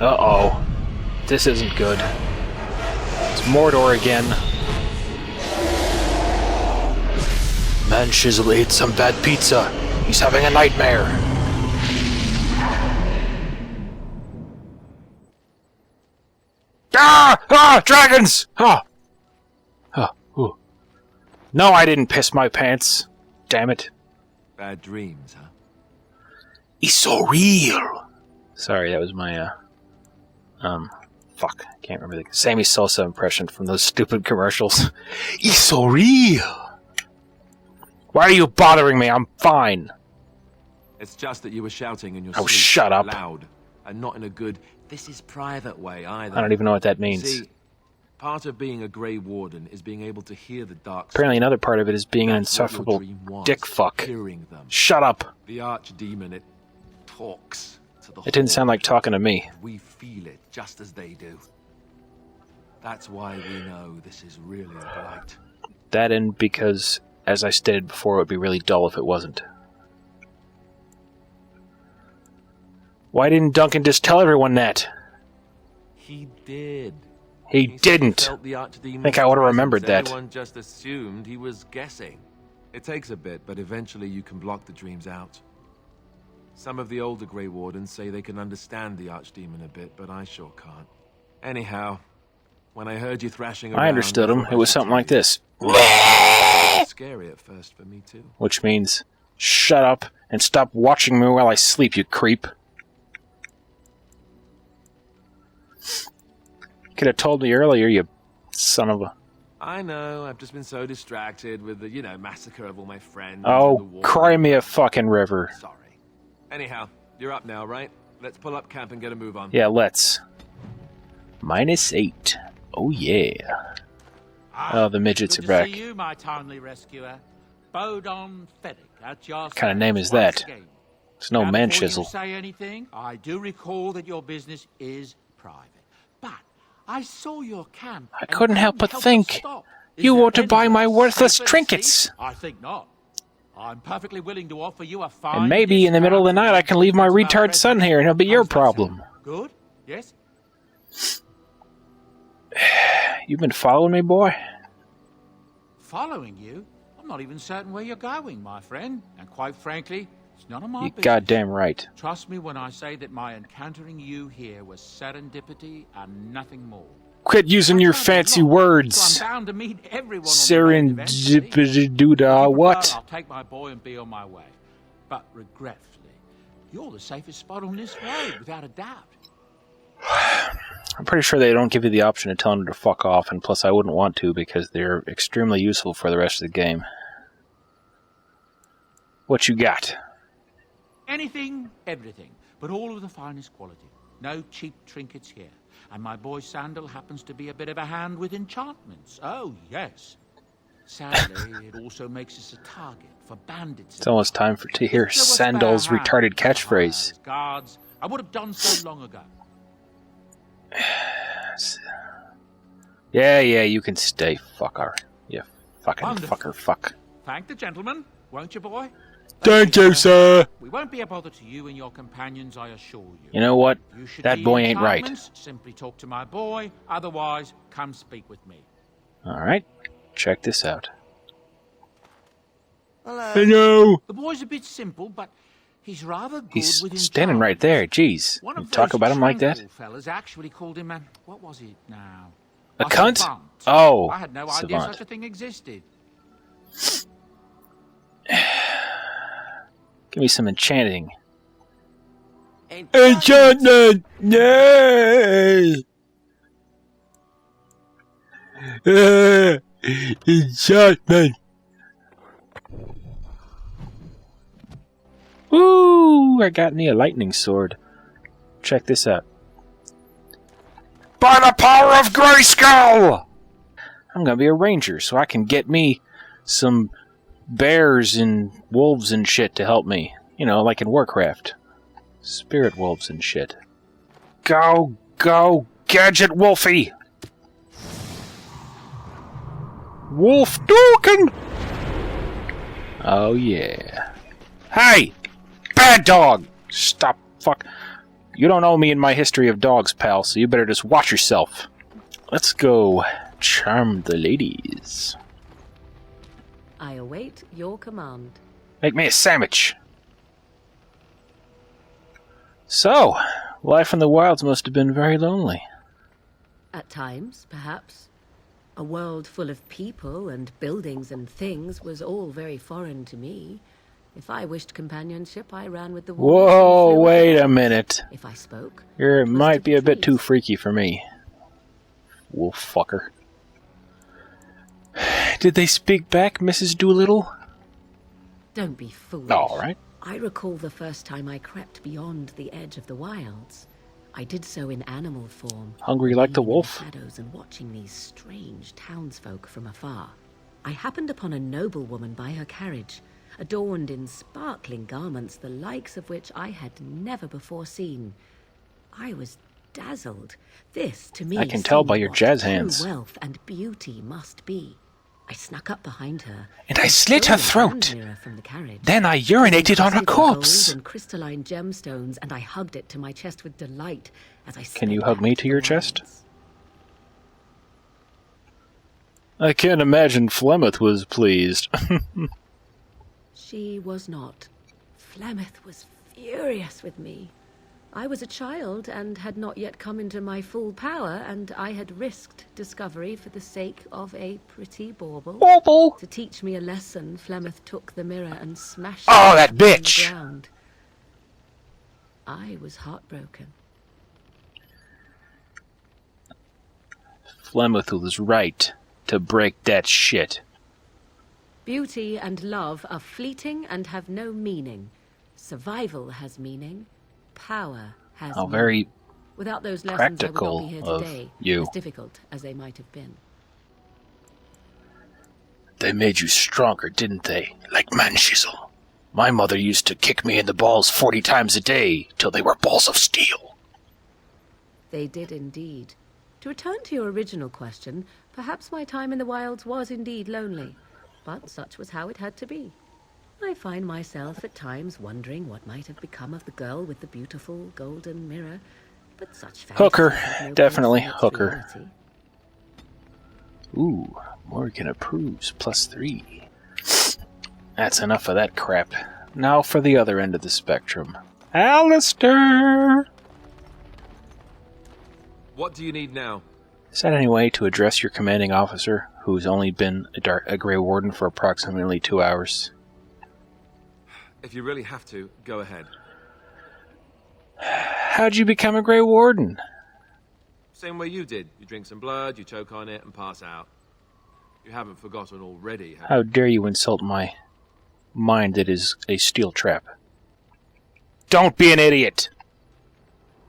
Uh-oh. This isn't good. It's Mordor again. Man Shizzle ate some bad pizza. He's having a nightmare. Ah! Ah! Dragons! Ah! Oh. Ooh. No, I didn't piss my pants. Damn it. Bad dreams, huh? He's so real. Sorry, that was my, fuck. I can't remember the Sammy Sosa impression from those stupid commercials. He's so real. Why are you bothering me? I'm fine. It's just that you were shouting in your Oh, sleep, shut up. loud, and not in a good, this is private way either. I don't even know what that means. See, part of being a Grey Warden is being able to hear the dark. Apparently another part of it is being an That's what your insufferable dream was, dick fuck. hearing them. Shut up. The archdemon, it talks to the It didn't sound like talking to me. We feel it just as they do. That's why we know this is really a blight. That and because, as I stated before, it would be really dull if it wasn't. Why didn't Duncan just tell everyone that? He did. He didn't. I think I would have remembered that. Everyone just assumed he was guessing. It takes a bit, but eventually you can block the dreams out. Some of the older Grey Wardens say they can understand the Archdemon a bit, but I sure can't. Anyhow, when I heard you thrashing around... I understood him. It was something like this. Scary at first for me too. Which means, shut up and stop watching me while I sleep, you creep. Could have told me earlier, you son of a... I know, I've just been so distracted with the, massacre of all my friends. Oh, cry me a fucking river. Sorry. Anyhow, you're up now, right? Let's pull up camp and get a move on. Yeah, let's. -8. Oh, yeah. Oh, the midgets are back. Good to see you, my timely rescuer. Bodon Feddick at your What kind of name is service that? once again. It's no Now, man before chisel. you say anything, I do recall that your business is private. But I saw your camp. I couldn't help but think. stop. Is You there want to buy any my worthless safer trinkets. seat? I think not. I'm perfectly willing to offer you a fine And maybe in the middle of the night I can leave my retard son here and it'll be your problem. Good? Yes? You've been following me, boy? Following you? I'm not even certain where you're going, my friend. And quite frankly, it's none of my You business. goddamn right. Trust me when I say that my encountering you here was serendipity and nothing more. Quit using your fancy words. So I'm bound to meet everyone on the road eventually. If you Serendipity what? I'll take my boy and be on my way. But regretfully, you're the safest spot on this road, without a doubt. I'm pretty sure they don't give you the option of telling them to fuck off, and plus I wouldn't want to because they're extremely useful for the rest of the game. What you got? Anything, everything, but all of the finest quality. No cheap trinkets here. And my boy Sandal happens to be a bit of a hand with enchantments. Oh, yes. Sadly, it also makes us a target for bandits. It's almost time to hear Sandal's retarded catchphrase. Guards, I would have done so long ago. Yeah, you can stay, fucker. You fucking Wonderful. fucker, fuck. Thank the gentleman, won't you, boy? Thank you, sir. We won't be a bother to you and your companions, I assure you. You know what? You should That need boy ain't right. enchantments, simply talk to my boy. Otherwise, come speak with me. Alright, check this out. Hello. Hello! The boy's a bit simple, but he's rather good He's with standing right there, jeez. One You of talk those about him like that? tranquil fellas actually called him a... What was it now? A cunt? savant. Oh, I had no idea savant. such a thing existed. Give me some enchanting. Enchantment! Yay! Enchantment! Woo! I got me a lightning sword. Check this out. By the power of Grayskull! I'm gonna be a ranger, so I can get me some bears and wolves and shit to help me. You know, like in Warcraft. Spirit wolves and shit. Go, go, Gadget Wolfie! Wolf Dukin! Oh yeah. Hey! Bad dog! Stop, fuck. You don't owe me in my history of dogs, pal, so you better just watch yourself. Let's go charm the ladies. I await your command. Make me a sandwich. So, life in the wilds must have been very lonely. At times, perhaps. A world full of people and buildings and things was all very foreign to me. If I wished companionship, I ran with the wolves. Whoa, wait a minute. If I spoke, You might to be a bit please. too freaky for me. Wolf fucker. Did they speak back, Mrs. Doolittle? Don't be foolish. Alright. I recall the first time I crept beyond the edge of the wilds. I did so in animal form. Hungry like the hiding in wolf? shadows and watching these strange townsfolk from afar. I happened upon a noblewoman by her carriage, adorned in sparkling garments, the likes of which I had never before seen. I was dazzled. This, to me, I can tell by seemed your what jazz true hands. wealth and beauty must be. I snuck up behind her, And I slit her stole a hand throat. mirror from the carriage. Then I urinated on her Encrusted with gold corpse. and crystalline gemstones, and I hugged it to my chest with delight as I Can you sped hug back me to the your chest? wilds. I can't imagine Flemeth was pleased. She was not. Flemeth was furious with me. I was a child and had not yet come into my full power, and I had risked discovery for the sake of a pretty bauble. Bauble! To teach me a lesson, Flemeth took the mirror and smashed Oh, it that on the bitch! ground. I was heartbroken. Flemeth was right to break that shit. Beauty and love are fleeting and have no meaning. Survival has meaning. Power has How meaning. very Without those lessons, I would practical not be here of today, you. as difficult as they might have been. They made you stronger, didn't they? Like man-chisel. My mother used to kick me in the balls 40 times a day, till they were balls of steel. They did indeed. To return to your original question, perhaps my time in the wilds was indeed lonely, but such was how it had to be. I find myself at times wondering what might have become of the girl with the beautiful golden mirror, but such fantasies Hooker. have no Definitely place in its hooker. reality. Ooh, Morgan approves, +3. That's enough of that crap. Now for the other end of the spectrum. Alistair! What do you need now? Is that any way to address your commanding officer, who's only been a Grey Warden for approximately 2 hours? If you really have to, go ahead. How'd you become a Grey Warden? Same way you did. You drink some blood, you choke on it, and pass out. You haven't forgotten already, have you? How dare you insult my mind that is a steel trap? Don't be an idiot!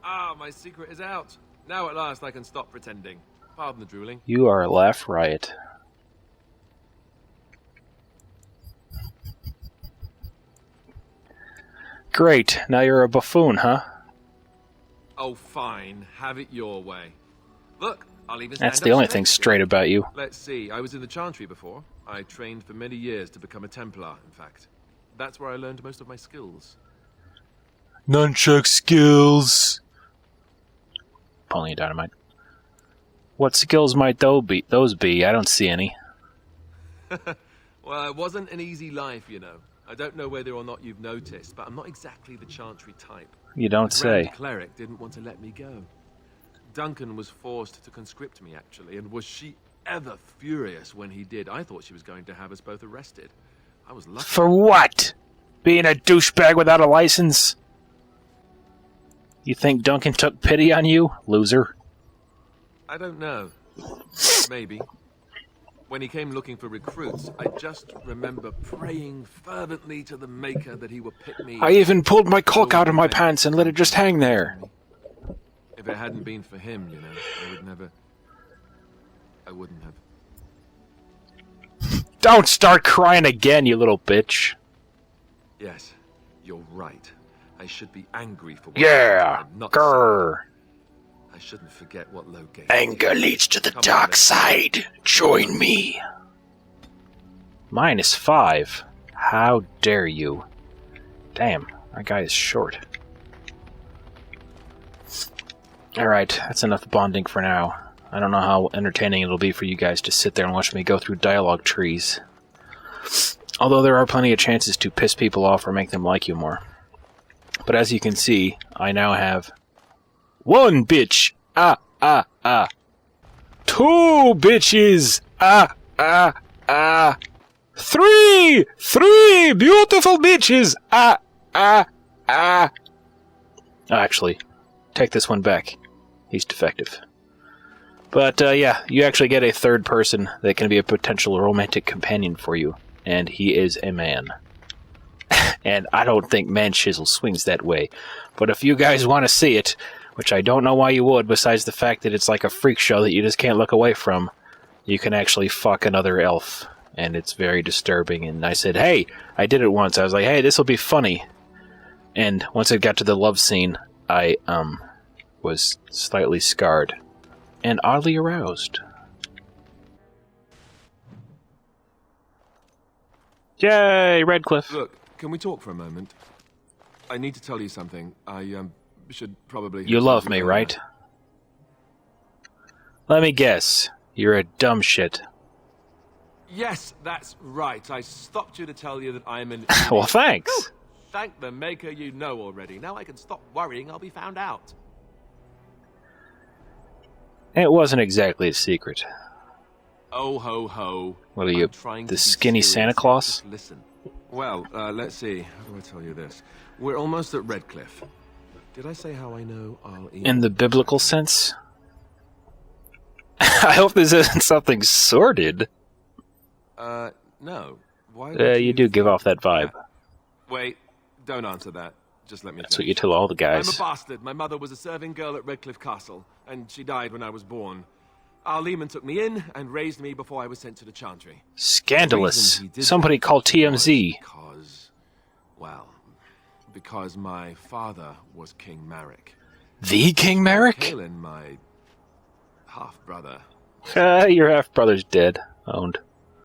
Ah, my secret is out. Now at last I can stop pretending. Pardon the drooling. You are a laugh riot. Great, now you're a buffoon, huh? Oh, fine. Have it your way. Look, I'll even stand That's up the only straight. thing straight about you. Let's see. I was in the Chantry before. I trained for many years to become a Templar, in fact. That's where I learned most of my skills. Nunchuck skills. Pulling a dynamite. What skills might those be? I don't see any. Well, it wasn't an easy life, you know. I don't know whether or not you've noticed, but I'm not exactly the Chantry type. You don't The Grand say. Cleric didn't want to let me go. Duncan was forced to conscript me, actually, and was she ever furious when he did? I thought she was going to have us both arrested. I was lucky. For what? Being a douchebag without a license? You think Duncan took pity on you, loser? I don't know. Maybe. When he came looking for recruits, I just remember praying fervently to the Maker that he would pick me. I even pulled my cock out of my pants and let it just hang there. If it hadn't been for him, you know, I wouldn't have. Don't start crying again, you little bitch. Yes, you're right. I should be angry for what Yeah, and not grr. sad. I shouldn't forget what Lo gave Anger me. leads to the Come on, dark let's- side. Join me. -5. How dare you? Damn, that guy is short. Alright, that's enough bonding for now. I don't know how entertaining it'll be for you guys to sit there and watch me go through dialogue trees. Although there are plenty of chances to piss people off or make them like you more. But as you can see, I now have 1 bitch! 2 bitches! 3 beautiful bitches! Actually, take this one back. He's defective. But, yeah, you actually get a third person that can be a potential romantic companion for you. And he is a man. And I don't think Man Shizzle swings that way. But if you guys want to see it, which I don't know why you would, besides the fact that it's like a freak show that you just can't look away from, you can actually fuck another elf. And it's very disturbing. And I said, hey, I did it once. I was like, hey, this will be funny. And once it got to the love scene, I, was slightly scarred. And oddly aroused. Yay, Redcliffe. Look, can we talk for a moment? I need to tell you something. I, should probably... You love me, right? Let me guess. You're a dumb shit. Yes, that's right. I stopped you to tell you that I'm an... Well, thanks. Whew. Thank the maker you know already. Now I can stop worrying I'll be found out. It wasn't exactly a secret. Oh ho ho. What are you, the skinny Santa Claus? Listen. Well, let's see. How do I tell you this? We're almost at Redcliffe. Did I say how I know I'll eat? In the biblical sense? I hope this isn't something sordid. No. Why you do give off that vibe. Wait, don't answer that. Just let me That's finish. what you tell all the guys. I'm a bastard. My mother was a serving girl at Redcliffe Castle, and she died when I was born. Our Lehman took me in and raised me before I was sent to the Chantry. Scandalous. Somebody call TMZ. Because my father was King Marek. The King Marek? Kaelin, my half-brother. Your half-brother's dead. Owned.